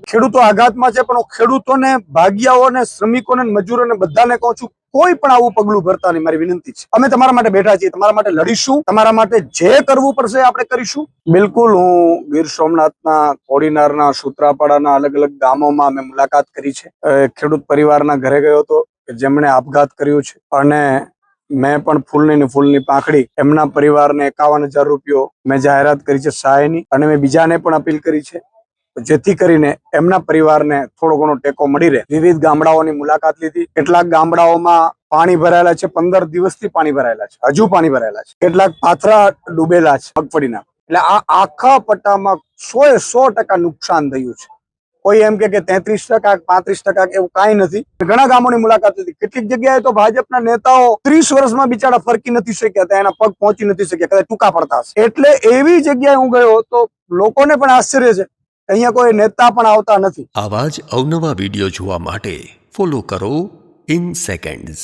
ખેડૂતો આઘાતમાં છે, પણ ખેડૂતોને, ભાગિયાઓને, શ્રમિકોને, મજૂરોને બધાને કહું છું, કોઈ પણ આવું પગલું ભરતા નહીં. મારી વિનંતી છે, અમે તમારા માટે બેઠા છીએ, તમારા માટે લડીશું, તમારા માટે જે કરવું પડશે આપણે કરીશું. બિલકુલ, હું ગીર સોમનાથના, કોડીનારના, સૂત્રાપાડાના અલગ અલગ ગામોમાં મેં મુલાકાત કરી છે. ખેડૂત પરિવારના ઘરે ગયો હતો જેમણે આપઘાત કર્યું છે, અને મેં પણ ફૂલની પાંખડી એમના પરિવારને 51,000 રૂપિયો મેં જાહેરાત કરી છે સહાયની, અને મેં બીજાને પણ અપીલ કરી છે જેથી કરીને એમના પરિવારને થોડો ઘણો ટેકો મળી રહે. વિવિધ ગામડાઓની મુલાકાત લીધી. કેટલાક ગામડાઓમાં પાણી ભરાયેલા છે, 15 દિવસથી પાણી ભરાયેલા છે, હજુ પાણી ભરાયેલા છે. કેટલાક પાથરા ડૂબેલા છે મગફળીના. એટલે આ આખા પટ્ટામાં 100% નુકસાન થયું છે. કોઈ એમ કે 33%, 35% એવું કાંઈ નથી. ઘણા ગામોની મુલાકાત લીધી. કેટલીક જગ્યાએ તો ભાજપના નેતાઓ 30 વર્ષમાં બિચારા ફરકી નથી શક્યા, ત્યાં એના પગ પહોંચી નથી શક્યા, કદાચ ટૂંકા પડતા હશે. એટલે એવી જગ્યાએ હું ગયો તો લોકોને પણ આશ્ચર્ય છે, અહીંયા કોઈ નેતા પણ આવતા નથી. આવા જ અવનવા વિડીયો જોવા માટે ફોલો કરો ઇન સેકન્ડ્સ.